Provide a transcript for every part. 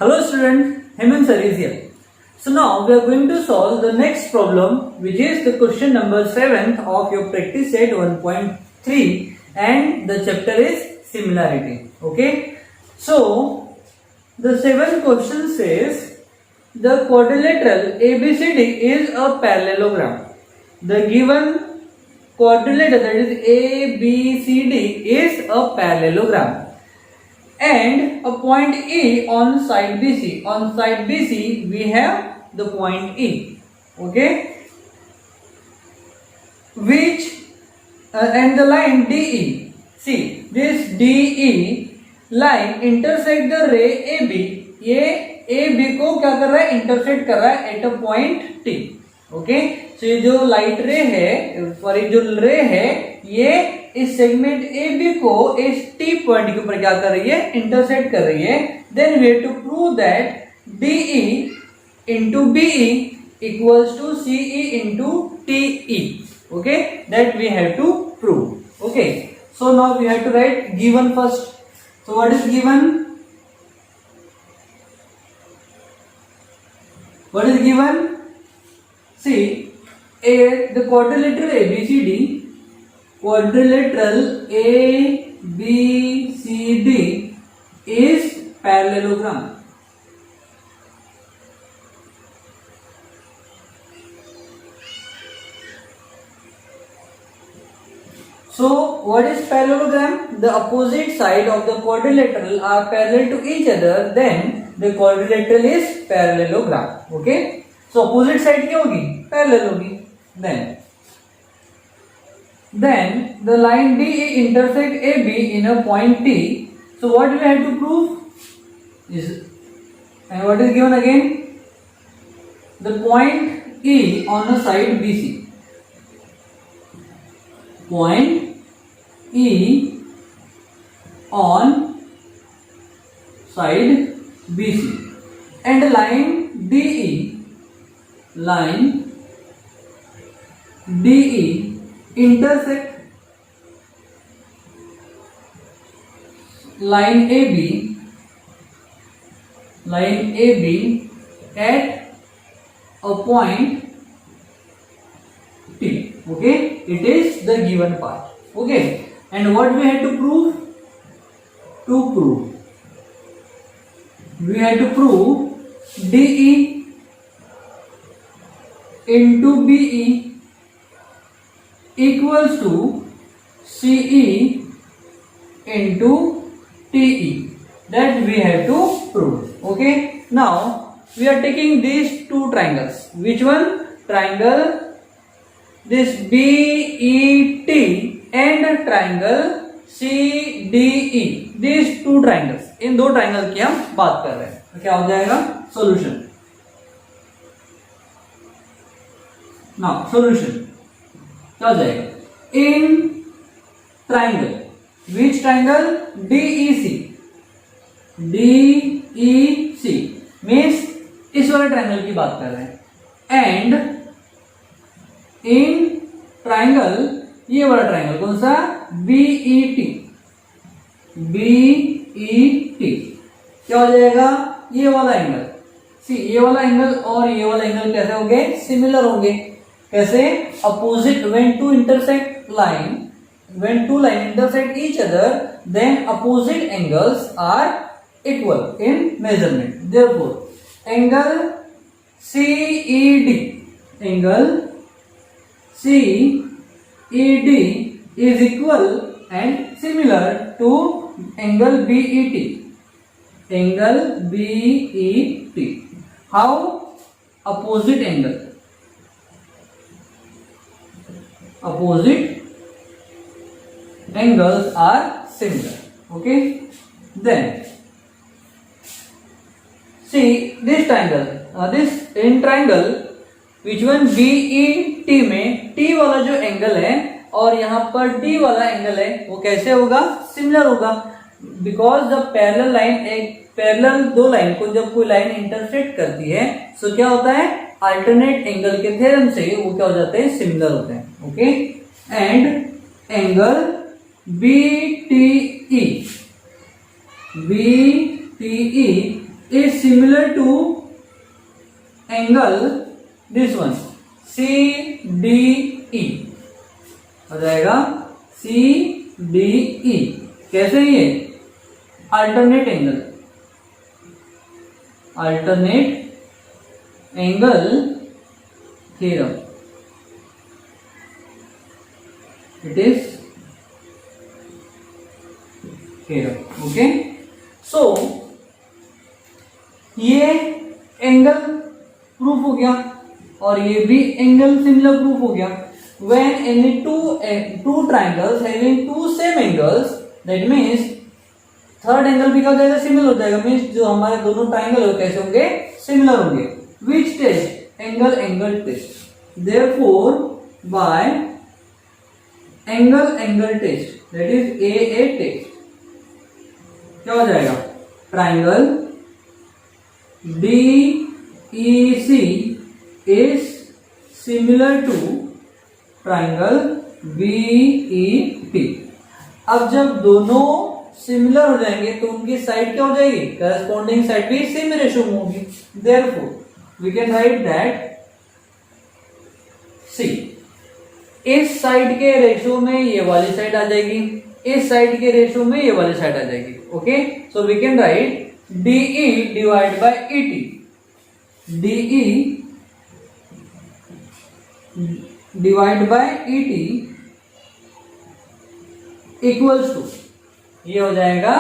Hello student, Hemant sir is here. So now we are going to solve the next problem, which is the question number 7 of your practice set 1.3, and the chapter is similarity. Okay. So the 7th question says the quadrilateral ABCD is a parallelogram. The given quadrilateral, that is ABCD, is a parallelogram. And a point E on side BC. On side BC, we have the point E. Okay, which and the line DE. See, this DE line intersect the ray AB. ये AB को क्या कर रहा है? Intersect कर रहा है at a point T. Okay, so ये जो लाइट रे है, सॉरी जो रे है, ये इस सेगमेंट ए बी को इस टी पॉइंट के ऊपर क्या कर रही है? इंटरसेक्ट कर रही है. Then we have to prove that D E into B E equals to C E into T E. Okay, that we have to prove. Okay, so now we have to write given first. So what is given? What is given? See, the quadrilateral ABCD, quadrilateral ABCD is parallelogram. So, what is parallelogram? The opposite side of the quadrilateral are parallel to each other. Then the quadrilateral is parallelogram. Okay. So opposite side क्या होगी? Parallel होगी. Then the line DE intersect AB in a point T. So what we have to prove is, and what is given again? The point E on the side BC. Point E on side BC and line DE intersect line AB at a point T. Okay, it is the given part. Okay, and what we have to prove? We have to prove DE into BE equals to CE into TE. That we have to prove. Okay, now we are taking these two triangles. Which one? Triangle this BET and triangle CDE. These two triangles, इन दो triangle की हम बात कर रहे हैं. तो क्या हो जाएगा? सॉल्यूशन. नाउ सॉल्यूशन क्या हो जाएगा? In triangle, which triangle? DEC means इस वाले ट्राइंगल की बात कर रहे हैं. एंड इन ट्राइंगल, ये वाला ट्राइंगल कौन सा? BET. क्या हो जाएगा? ये वाला एंगल. सी, ये वाला एंगल और ये वाला एंगल कैसे होंगे? सिमिलर होंगे. कैसे? Opposite, when two line intersect each other, then opposite angles are equal in measurement. Therefore, angle CED is equal and similar to angle BET. How? Opposite angles are similar. Okay, then see this triangle, this in triangle, which one? BET में T वाला जो angle है और यहाँ पर D वाला angle है, वो कैसे होगा? सिमिलर होगा. बिकॉज द पैरेलल लाइन, एक पैरेलल दो लाइन को जब कोई लाइन इंटरसेक्ट करती है, सो क्या होता है? अल्टरनेट एंगल के थ्योरम से वो क्या हो जाते हैं? सिमिलर होते हैं. Okay, and angle BTE is similar to angle this one CDE हो जाएगा CDE। कैसे ये alternate angle theorem, it is theorem. Okay, so ये एंगल प्रूफ हो गया और ये भी एंगल सिमिलर प्रूफ हो गया। When any two triangles having two same angles, that means third angle भी क्या हो जाएगा, सिमिलर हो जाएगा। मीन्स जो हमारे दोनों ट्राइंगल हो कैसे होंगे, सिमिलर होंगे। Which test, angle test. Therefore by angle test, that is a test, क्या हो जाएगा, triangle DEC is similar to triangle BET। अब जब दोनों सिमिलर हो जाएंगे तो उनकी साइड क्या हो जाएगी, करस्पॉन्डिंग साइड भी सेम रेशियो में होगी। Therefore we can write that C, इस साइड के रेशियो में ये वाली साइड आ जाएगी, इस साइड के रेशियो में ये वाली साइड आ जाएगी। Okay, so we can write DE divide by ET, DE divide by ET equals to, ये हो जाएगा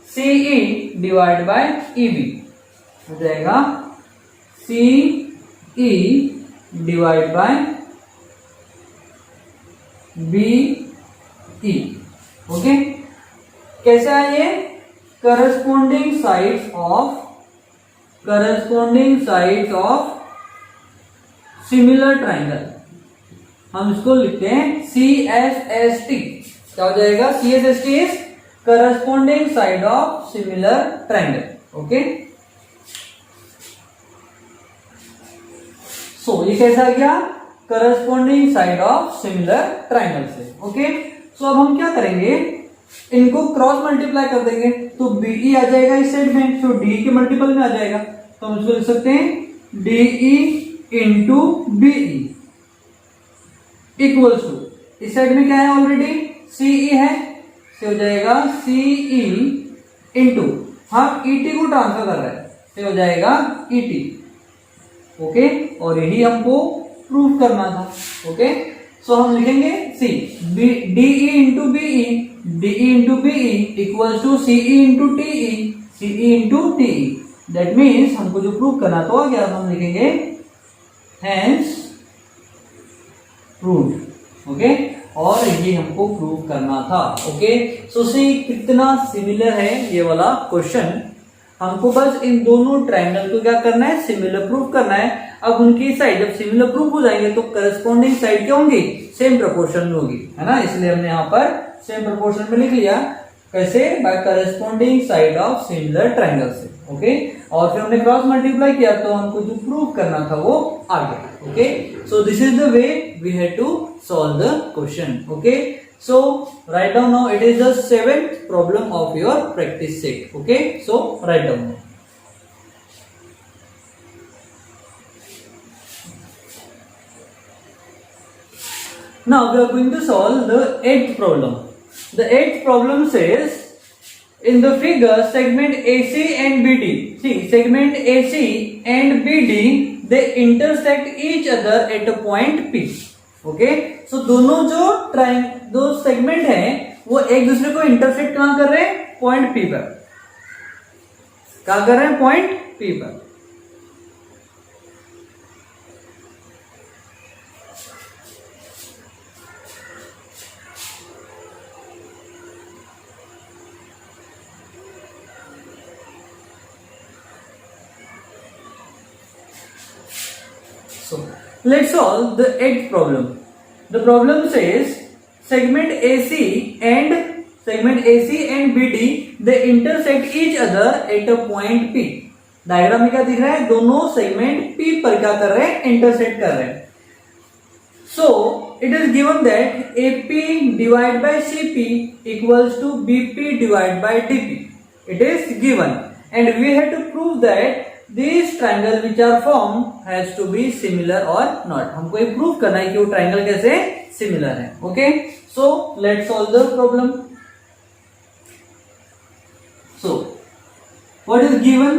CE डिवाइड बाय EB, हो जाएगा CE divide by BE। Okay, कैसे है ये, corresponding sides of similar triangle, हम इसको लिखते हैं CSST। क्या हो जाएगा, CSST is corresponding side of similar triangle. Okay, so ये कैसा आ गया, corresponding side of similar triangle से। ओके, सो अब हम क्या करेंगे, इनको क्रॉस मल्टीप्लाई कर देंगे तो BE आ जाएगा इस साइड में, तो DE के मल्टीपल में आ जाएगा। तो हम इसको लिख सकते हैं DE into BE equals to, इस साइड में क्या है, ऑलरेडी CE है, से हो जाएगा CE इंटू, हम ET को ट्रांसफर कर रहे हैं, से हो जाएगा ET। ओके, और यही हमको प्रूफ करना था। ओके, सो हम लिखेंगे DE into BE, DE into BE equals to CE into TE, CE into TE। That means हमको जो प्रूफ करना था वो क्या, हम लिखेंगे हैंस प्रूव्ड। ओके, और ये हमको प्रूव करना था। ओके, सो सी कितना सिमिलर है ये वाला क्वेश्चन। हमको बस इन दोनों ट्रायंगल को क्या करना है, सिमिलर प्रूफ करना है। अब उनकी साइड जब सिमिलर प्रूफ हो जाएंगे तो करस्पॉन्डिंग साइड क्या होंगी, सेम प्रोपोर्शन में होगी, है ना। इसलिए हमने यहाँ पर सेम प्रोपोर्शन में लिख लिया। कैसे, by corresponding side of similar triangle से। ओके, और फिर हमने क्रॉस मल्टीप्लाई किया तो हमको जो प्रूफ करना था वो आ गया। Okay, so this is the way we have to solve the question. Okay, so write down now, it is the 7th problem of your practice set. Okay, so write down now. Now we are going to solve the 8th problem. The 8th problem says, in the figure segment AC and BD, see segment AC and BD, they intersect each other at a point P. Okay, so दोनों दो segment हैं वो एक दूसरे को intersect कहां कर रहे हैं, पॉइंट P पर। कहां कर रहे हैं, पॉइंट P पर। So let's solve the 8th problem. The problem says segment AC and BD they intersect each other at a point P. Diagram में क्या दिख रहा है, दोनों सेगमेंट P पर क्या कर रहे हैं, इंटरसेक्ट कर रहे हैं। So it is given that AP divided by CP equals to BP divided by DP. It is given and we have to prove that these triangle which are formed has to be similar or not. हमको ये prove करना है कि वो triangle कैसे similar है. Okay, so let's solve the problem. So what is given?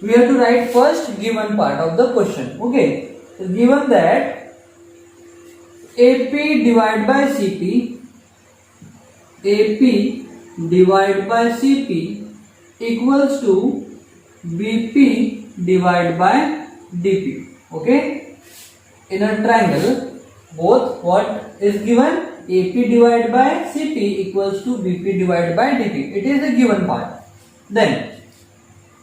We have to write first given part of the question. Okay, so given that AP divided by CP, AP divided by CP equals to BP divided by DP. Okay, in a triangle, both what is given? AP divided by CP equals to BP divided by DP. It is the given part. Then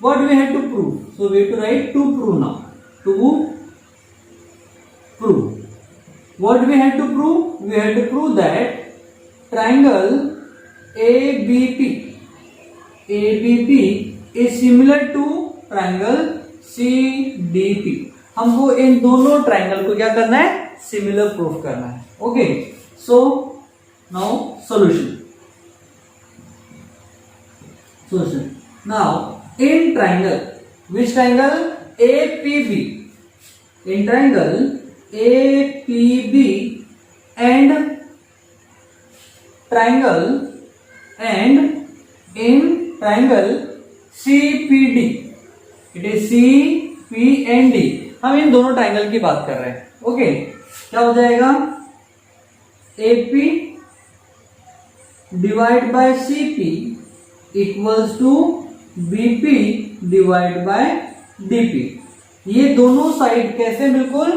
what we have to prove? So we have to write to prove now. To prove. What we have to prove? We have to prove that triangle ABP is similar to triangle CDP. हमको इन दोनों triangle को क्या करना है? Similar proof करना है. Okay, so now solution. Now in triangle, which triangle? APB. In triangle APB and in triangle CPD. It is CP and D. हम इन दोनों ट्राइंगल की बात कर रहे हैं. ओके, क्या हो जाएगा? AP divide by CP equals to BP divide by DP. ये दोनों साइड कैसे बिल्कुल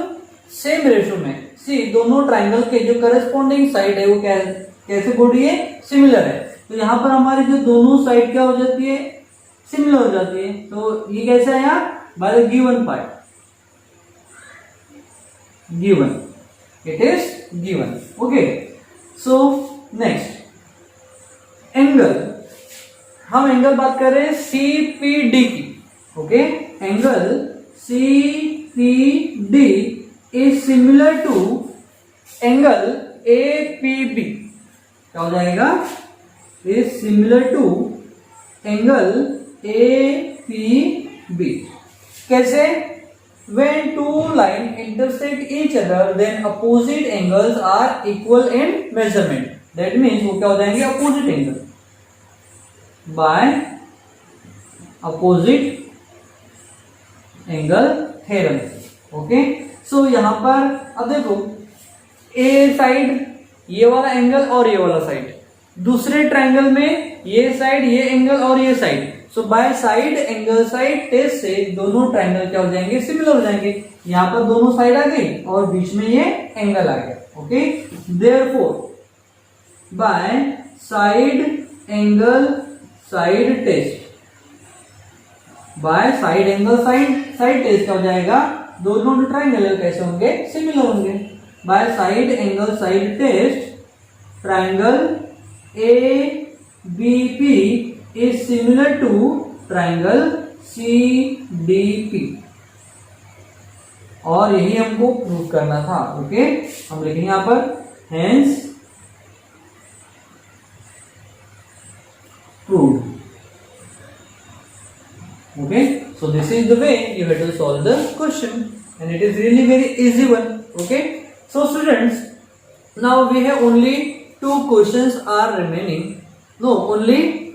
सेम रेशो में. सी दोनों ट्राइंगल के जो करस्पॉन्डिंग साइड है वो कैसे बोल रही है? सिमिलर है. तो यहाँ पर हमारी जो दोनों साइड क्या हो जाती है? सिमिलर हो जाती है. तो ये कैसा है? यहाँ by the given part. Given, it is given. Okay, so next angle. हम एंगल बात कर रहे हैं CPD की. Okay, angle CPD is similar to angle APB. क्या हो जाएगा? is similar to angle APB. कैसे? When two lines intersect each other, then opposite angles are equal in measurement. That means वो क्या हो जाएंगे? Opposite angle. By opposite angle theorem. Okay. So यहाँ पर अब देखो, A साइड ये वाला एंगल और ये वाला साइड, दूसरे ट्राइंगल में ये साइड, ये एंगल और ये side. So by side angle side test से दोनों ट्राइंगल क्या हो जाएंगे? सिमिलर हो जाएंगे. यहाँ पर दोनों साइड आ गई और बीच में ये एंगल आ गया. Okay, therefore by side angle side test, by side angle side test क्या हो जाएगा? दोनों ट्राइंगल कैसे होंगे? सिमिलर होंगे. By side angle side test triangle ABP is similar to triangle CDP. और यही हमको प्रूव करना था. ओके, हम लिखेंगे यहां पर hence proved. Okay, so this is the way you have to solve the question, and it is really very easy one. Okay, so students, now we have only two questions are remaining. No, only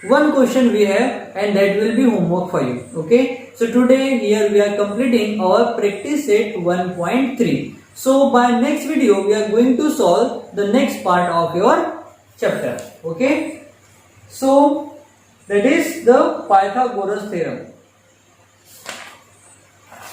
one question we have, and that will be homework for you. Okay, so today here we are completing our practice set 1.3. so by next video we are going to solve the next part of your chapter. Okay, so that is the Pythagoras theorem.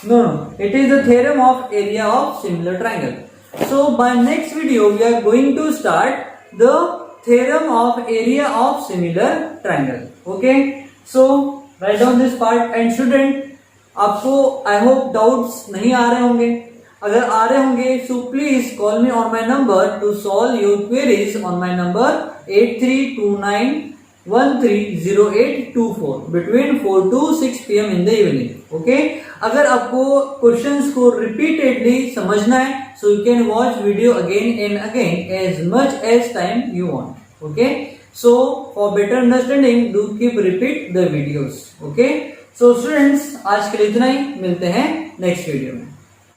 No, it is the theorem of area of similar triangle. So by next video we are going to start the theorem of area of similar triangle. Okay, so write down this part. And student, आपको I hope doubts नहीं आ रहे होंगे. अगर आ रहे होंगे so please call me on my number to solve your queries on my number 8329130824 between 4 to 6 PM in the evening. Okay, अगर आपको questions को repeatedly समझना है so you can watch video again and again as much as time you want. Okay, so for better understanding do keep repeat the videos. Okay, so students आज के लिए इतना ही, मिलते हैं नेक्स्ट वीडियो में।